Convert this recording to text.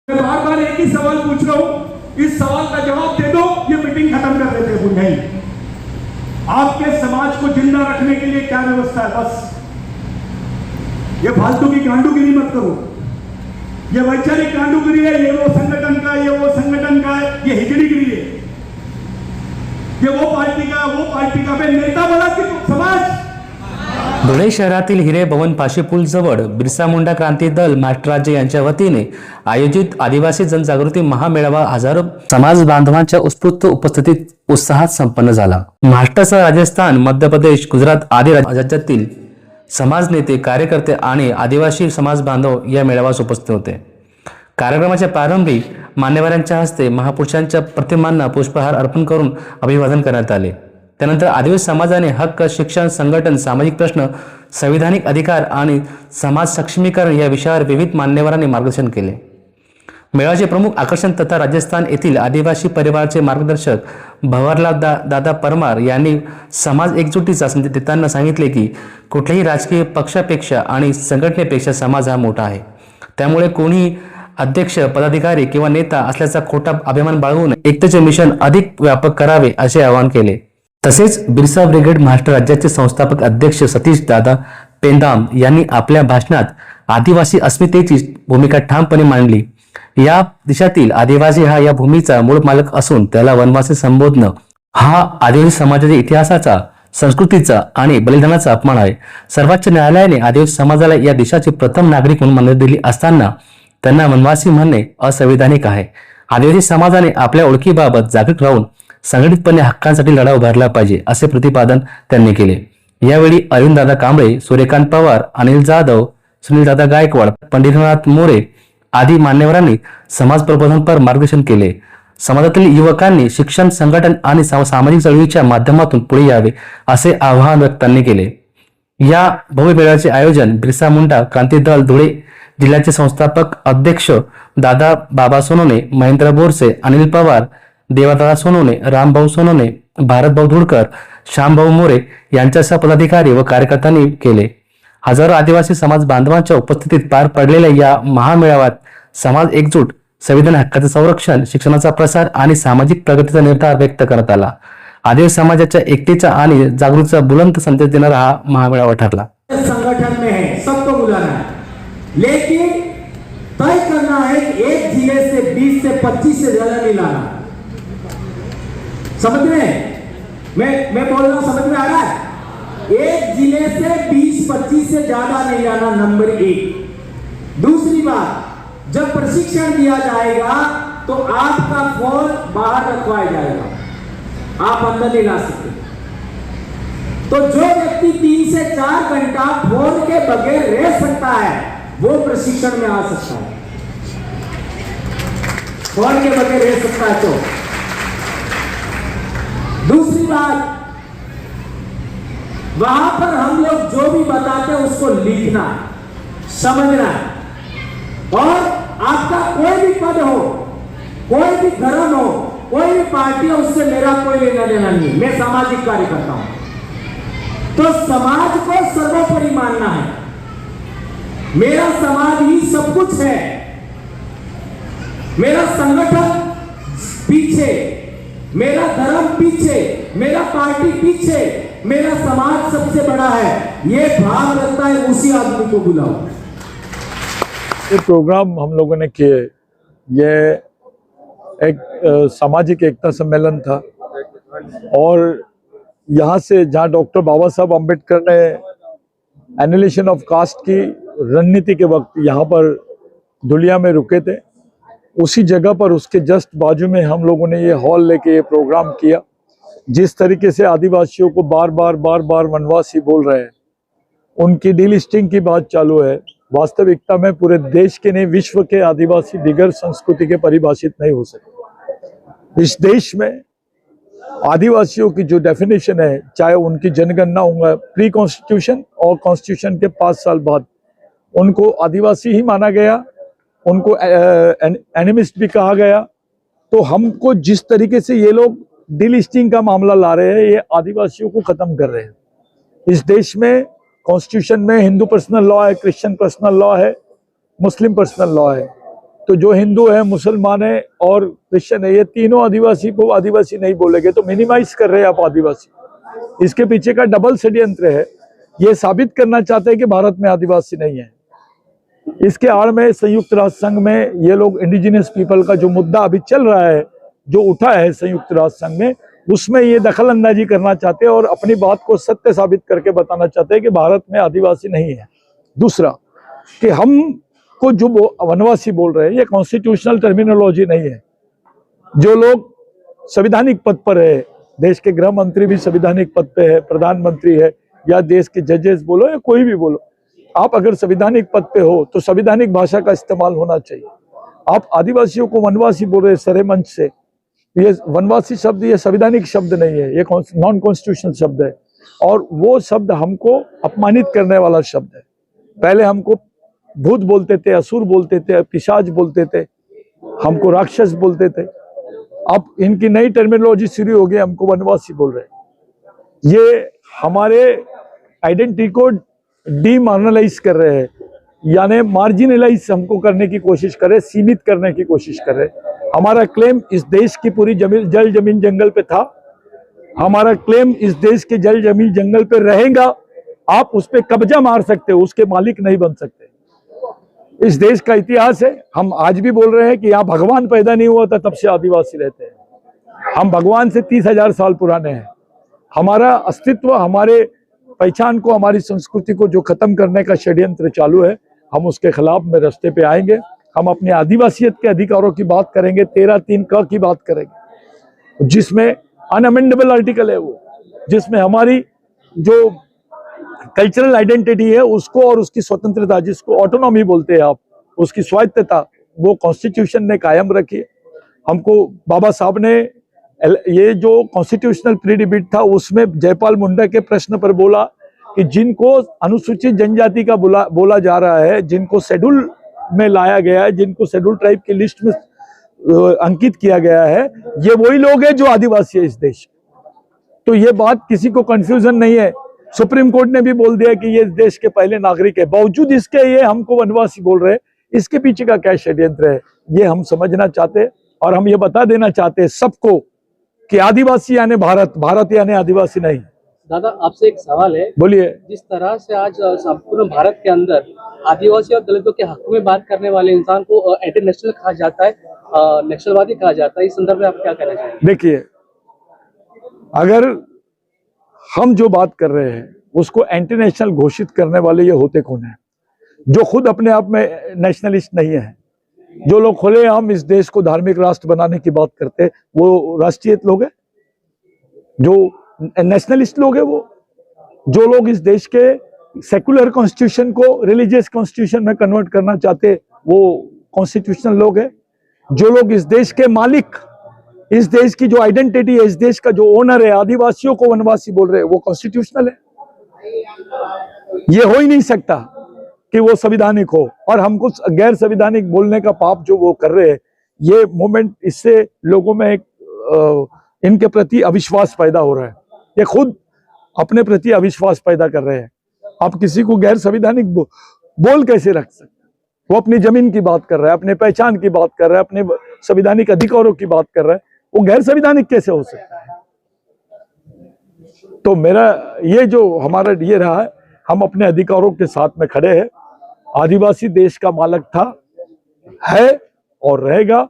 मैं बार बार एक ही सवाल पूछ रहा हूं, इस सवाल का जवाब दे दो, ये मीटिंग खत्म कर देते हैं। नहीं, आपके समाज को जिंदा रखने के लिए क्या व्यवस्था है? बस ये फालतू की कांडूगिरी मत करो। ये वैचारिक कांडूगिरी है, ये वो संगठन का, ये वो संगठन का है, ये हिजड़ीगिरी है, ये वो पार्टी का, वो पार्टी का। मैं नेता बना कि समाज। धुळे शहरातील हिरे भवन पाशी पूल जवळ बिरसा मुंडा क्रांती दल महाराष्ट्र राज्य यांच्या वतीने आयोजित आदिवासी जनजागृती महामेळावा हजारो समाज बांधवांच्या उत्स्फूर्त उपस्थितीत उत्साहात संपन्न झाला। महाराष्ट्रासह राजस्थान, मध्य प्रदेश, गुजरात आदी राज्यातील समाज नेते, कार्यकर्ते आणि आदिवासी समाज बांधव या मेळाव्यास उपस्थित होते। कार्यक्रमाच्या प्रारंभी मान्यवरांच्या हस्ते महापुरुषांच्या प्रतिमांना पुष्पहार अर्पण करून अभिवादन करण्यात आले। त्यानंतर आदिवासी समाजाने हक्क, शिक्षण, संघटन, सामाजिक प्रश्न, संविधानिक अधिकार आणि समाज सक्षमीकरण या विषयावर विविध मान्यवरांनी मार्गदर्शन केले। मेळाव्याचे प्रमुख आकर्षण तथा राजस्थान येथील आदिवासी परिवाराचे मार्गदर्शक भंवरलाल दादा परमार यांनी समाज एकजुटीचा संदेश देताना सांगितले की कुठल्याही राजकीय पक्षापेक्षा आणि संघटनेपेक्षा समाज हा मोठा आहे। त्यामुळे कोणी अध्यक्ष, पदाधिकारी किंवा नेता असल्याचा खोटा अभिमान बाळगून एकतेचे मिशन अधिक व्यापक करावे असे आवाहन केले। तसेच बिरसा ब्रिगेड महाराष्ट्र राज्याचे संस्थापक अध्यक्ष सतीश दादा पेंदाम यांनी आपल्या भाषणात आदिवासी अस्मितेची भूमिका ठामपणे मांडली। या देशातील आदिवासी हा या भूमीचा मूळ मालक असून त्याला वनवासी संबोधणं हा आदिवासी समाजाच्या इतिहासाचा, संस्कृतीचा आणि बलिदानाचा अपमान आहे। सर्वोच्च न्यायालयाने आदिवासी समाजाला या देशाचे प्रथम नागरिक म्हणून मान्यता दिली असताना त्यांना वनवासी म्हणणे असंवैधानिक आहे। आदिवासी समाजाने आपल्या ओळखीबाबत जागरूक राहून संघटितपणे हक्कांसाठी लढा उभारला पाहिजे असे प्रतिपादन त्यांनी केले। यावेळी अरविंददादा कांबळे, सूर्यकांत पवार, अनिल जाधव, सुनीलदादा गायकवाड, पंडितनाथ मोरे आदी मान्यवरांनी समाज प्रबोधनपर मार्गदर्शन केले। समाजातील युवकांनी शिक्षण, संघटन आणि सामाजिक चळवळीच्या माध्यमातून पुढे यावे असे आवाहन त्यांनी केले। या भव्य मेळाव्याचे आयोजन बिरसा मुंडा क्रांती दल धुळे जिल्ह्याचे संस्थापक अध्यक्ष दादा बाबा सोनोने, महेंद्र बोरसे, अनिल पवार, देवादादा सोनोने, रामभाऊ सोनोने, भारतभाऊ धुडकर, श्यामभाऊ मोरे यांच्यासह पदाधिकारी व कार्यकर्त्यांनी केले। हजारो आदिवासी समाज बांधवांच्या उपस्थितीत पार पडलेल्या या महामेळाव्यात समाज एकजूट, संविधान हक्काचे संरक्षण, शिक्षणाचा प्रसार आणि सामाजिक प्रगतीचा निर्धार व्यक्त करण्यात आला। आदिवासी समाजाच्या एकतेचा आणि जागृतीचा बुलंद संदेश देणारा हा महामेळावा ठरला। संगठन में है, सबको बुलाना है, लेकिन तय करना है एक जिले से 20 से 25 से ज्यादा नहीं लाना। समझ में मैं बोल रहा हूं, समझ में आ रहा है? एक जिले से 20-25 से ज्यादा नहीं लाना, नंबर 1। दूसरी बात, जब प्रशिक्षण दिया जाएगा तो आपका फोन बाहर रखवाया जाएगा, आप अंदर नहीं ला सकते। तो जो व्यक्ति 3 से 4 घंटा फोन के बगैर रह सकता है वो प्रशिक्षण में आ सकता है। फोन के बगैर रह सकता है। तो दूसरी बात, वहां पर हम लोग जो भी बताते हैं उसको लिखना, समझना, और आपका कोई भी पद हो, कोई भी धर्म हो, कोई भी पार्टी हो, उससे मेरा कोई लेना देना नहीं। मैं सामाजिक कार्य करता हूं, तो समाज को सर्वोपरि मानना है। मेरा समाज ही सब कुछ है। मेरा संगठन पीछे, मेरा धर्म पीछे, मेरा पार्टी पीछे, मेरा समाज सबसे बड़ा है। ये भाव रखता है, उसी आदमी को बुलाओ। ये प्रोग्राम हम लोगों ने किए, ये एक सामाजिक एकता सम्मेलन था, और यहाँ से जहाँ डॉक्टर बाबा साहब अम्बेडकर ने एनिहिलेशन ऑफ कास्ट की रणनीति के वक्त यहाँ पर धुलिया में रुके थे, उसी जगह पर उसके जस्ट बाजू में हम लोगों ने ये हॉल लेके ये प्रोग्राम किया। जिस तरीके से आदिवासियों को बार बार वनवासी बोल रहे हैं, उनकी डीलिस्टिंग की बात चालू है। वास्तविकता में पूरे देश के नहीं, विश्व के आदिवासी बिगर संस्कृति के परिभाषित नहीं हो सकते। इस देश में आदिवासियों की जो डेफिनेशन है, चाहे उनकी जनगणना होगा प्री कॉन्स्टिट्यूशन और कॉन्स्टिट्यूशन के 5 साल बाद, उनको आदिवासी ही माना गया, उनको एनिमिस्ट भी कहा गया। तो हमको जिस तरीके से ये लोग डीलिस्टिंग का मामला ला रहे हैं, ये आदिवासियों को खत्म कर रहे हैं। इस देश में कॉन्स्टिट्यूशन में हिंदू पर्सनल लॉ है, क्रिश्चियन पर्सनल लॉ है, मुस्लिम पर्सनल लॉ है। तो जो हिंदू है, मुसलमान है और क्रिश्चियन है, ये तीनों आदिवासी को आदिवासी नहीं बोलेंगे तो मिनिमाइज कर रहे हैं आप आदिवासी। इसके पीछे का डबल षड्यंत्र है। ये साबित करना चाहते हैं कि भारत में आदिवासी नहीं है। इसके आड़ में संयुक्त राष्ट्र संघ में ये लोग इंडिजिनियस पीपल का जो मुद्दा अभी चल रहा है, जो उठा है संयुक्त राष्ट्र संघ में, उसमें ये दखल अंदाजी करना चाहते हैं और अपनी बात को सत्य साबित करके बताना चाहते हैं कि भारत में आदिवासी नहीं है। दूसरा कि हम को जो वनवासी बोल रहे हैं, ये कॉन्स्टिट्यूशनल टर्मिनोलॉजी नहीं है। जो लोग संवैधानिक पद पर है, देश के गृह मंत्री भी संवैधानिक पद पे है, प्रधानमंत्री है, या देश के जजेस बोलो या कोई भी बोलो, आप अगर संवैधानिक पद पे हो तो संवैधानिक भाषा का इस्तेमाल होना चाहिए। आप आदिवासियों को वनवासी बोल रहे हैं सरे मंच से, ये वनवासी शब्द ये संवैधानिक शब्द नहीं है, ये नॉन कॉन्स्टिट्यूशनल शब्द है और वो शब्द हमको अपमानित करने वाला शब्द है। पहले हमको भूत बोलते थे, असुर बोलते थे, पिशाच बोलते थे, हमको राक्षस बोलते थे। अब इनकी नई टर्मिनोलॉजी शुरू हो गई, हमको वनवासी बोल रहे हैं। ये हमारे आइडेंटिटी को डीमार्जिनलाइज कर रहे हैं, यानी मार्जिनलाइज हमको करने की कोशिश कर रहे, सीमित करने की कोशिश कर रहे। हमारा क्लेम इस देश की पूरी जमीन, जल जमीन जंगल पे था। हमारा क्लेम इस देश के जल जमीन जंगल पे रहेगा। आप उस पे कब्जा मार सकते हो, उसके मालिक नहीं बन सकते। इस देश का इतिहास है। हम आज भी बोल रहे हैं कि यहाँ भगवान पैदा नहीं हुआ था, तब से आदिवासी रहते हैं। हम भगवान से 30,000 साल पुराने हैं। हमारा अस्तित्व, हमारे पहचान को, हमारी संस्कृति को जो खत्म करने का षड्यंत्र चालू है, हम उसके खिलाफ में रास्ते पे आएंगे। हम अपने आदिवासियत के अधिकारों की बात करेंगे, 13(3) क की बात करेंगे, जिसमें अनअमेंडेबल आर्टिकल है वो, जिसमें हमारी जो कल्चरल आइडेंटिटी है उसको और उसकी स्वतंत्रता, जिसको ऑटोनॉमी बोलते हैं आप, उसकी स्वायत्तता, वो कॉन्स्टिट्यूशन ने कायम रखी। हमको बाबा साहब ने ये जो कॉन्स्टिट्यूशनल प्री डिबेट था उसमें जयपाल मुंडा के प्रश्न पर बोला कि जिनको अनुसूचित जनजाति का बोला जा रहा है, जिनको शेड्यूल में लाया गया है, जिनको शेड्यूल ट्राइब की लिस्ट में अंकित किया गया है, ये वही लोग हैं जो आदिवासी है इस देश। तो ये बात किसी को कंफ्यूजन नहीं है। सुप्रीम कोर्ट ने भी बोल दिया कि ये देश के पहले नागरिक है, बावजूद इसके ये हमको वनवासी बोल रहे हैं। इसके पीछे का क्या षड्यंत्र है, ये हम समझना चाहते हैं और हम ये बता देना चाहते हैं सबको कि आदिवासी यानी भारत, भारत यानी आदिवासी नहीं। दादा, आपसे एक सवाल है। बोलिए। जिस तरह से आज संपूर्ण भारत के अंदर आदिवासी और दलितों के हक में बात करने वाले इंसान को एंटी नेशनल कहा जाता है, नक्सलवादी कहा जाता है, इस संदर्भ में आप क्या कहना चाहेंगे? देखिए, अगर हम जो बात कर रहे हैं उसको एंटी नेशनल घोषित करने वाले ये होते कौन है? जो खुद अपने आप में नेशनलिस्ट नहीं है। जो लोग खुलेआम इस देश को धार्मिक राष्ट्र बनाने की बात करते हैं, वो राष्ट्रीय लोग हैं, जो नेशनलिस्ट लोग हैं। वो जो लोग इस देश के सेकुलर कॉन्स्टिट्यूशन को रिलीजियस कॉन्स्टिट्यूशन में कन्वर्ट करना चाहते, वो कॉन्स्टिट्यूशनल लोग हैं। जो लोग इस देश के मालिक, इस देश की जो आइडेंटिटी है, इस देश का जो ओनर है, आदिवासियों को वनवासी बोल रहे हैं, वो कॉन्स्टिट्यूशनल है। ये हो ही नहीं सकता कि वो संवैधानिक हो। और हमको गैर संवैधानिक बोलने का पाप जो वो कर रहे हैं, ये मूवमेंट, इससे लोगों में एक इनके प्रति अविश्वास पैदा हो रहा है। ये खुद अपने प्रति अविश्वास पैदा कर रहे हैं। आप किसी को गैर संवैधानिक बोल कैसे रख सकते? वो अपनी जमीन की बात कर रहा है, अपने पहचान की बात कर रहा है, अपने संवैधानिक अधिकारों की बात कर रहा है, वो गैर संवैधानिक कैसे हो सकता है? तो मेरा ये जो हमारा ये रहा है, हम अपने अधिकारों के साथ में खड़े हैं। आदिवासी देश का मालिक था, है और रहेगा।